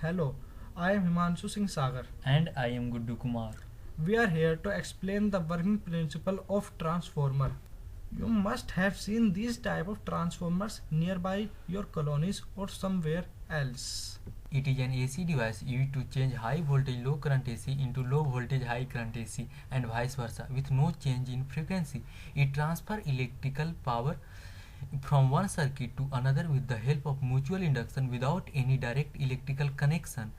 Hello, I am Himanshu Singh Sagar. And I am Guddu Kumar. We are here to explain the working principle of transformer. You must have seen these type of transformers nearby your colonies or somewhere else. It is an AC device used to change high voltage low current AC into low voltage high current AC and vice versa with no change in frequency. It transfers electrical power from one circuit to another with the help of mutual induction without any direct electrical connection.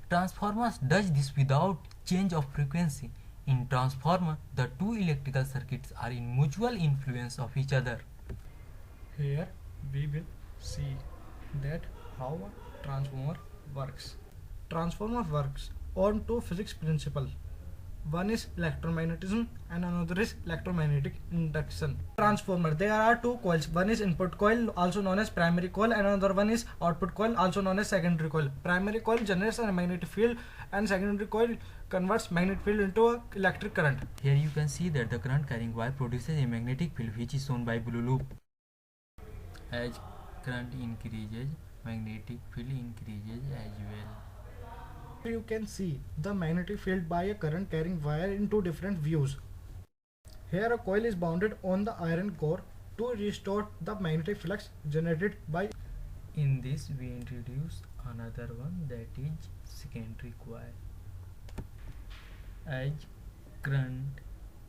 Transformers does this without change of frequency. In transformer, the two electrical circuits are in mutual influence of each other. Here we will see that how a transformer works. Transformer works on two physics principles. One is electromagnetism and another is electromagnetic induction. Transformer, there are two coils. One is input coil, also known as primary coil, and another one is output coil, also known as secondary coil. Primary coil generates a magnetic field and secondary coil converts magnetic field into a electric current. Here you can see that the current carrying wire produces a magnetic field which is shown by blue loop. As current increases, magnetic field increases as well. You can see the magnetic field by a current carrying wire in two different views. Here a coil is bounded on the iron core to restore the magnetic flux generated by. In this we introduce another one, that is secondary coil. As current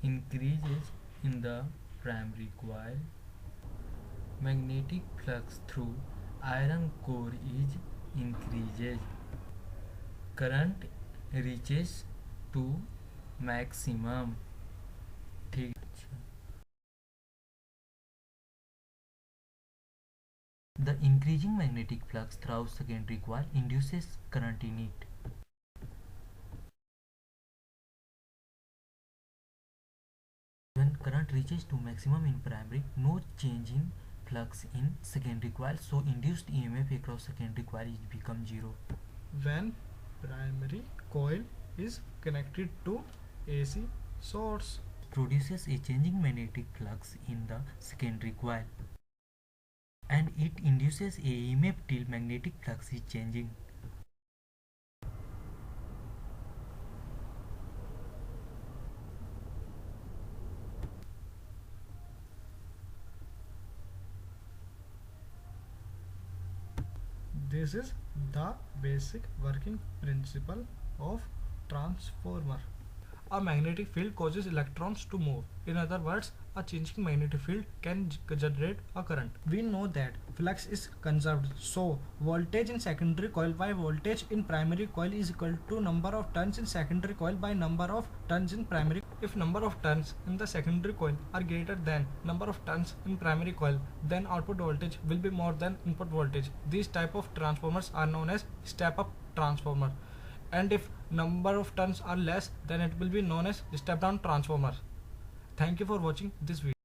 increases in the primary coil, magnetic flux through iron core is increases. Current reaches to maximum. The increasing magnetic flux through secondary coil induces current in it. When current reaches to maximum in primary, no change in flux in secondary coil, so induced EMF across secondary coil is become zero. When primary coil is connected to AC source, Produces a changing magnetic flux in the secondary coil, and it induces a EMF till magnetic flux is changing. this is the basic working principle of transformer. A magnetic field causes electrons to move. In other words, a changing magnetic field can generate a current. We know that flux is conserved, so voltage in secondary coil by voltage in primary coil is equal to number of turns in secondary coil by number of turns in primary. If number of turns in the secondary coil are greater than number of turns in primary coil, then output voltage will be more than input voltage. These type of transformers are known as step-up transformer. And if number of turns are less, then it will be known as step down transformer. Thank you for watching this video.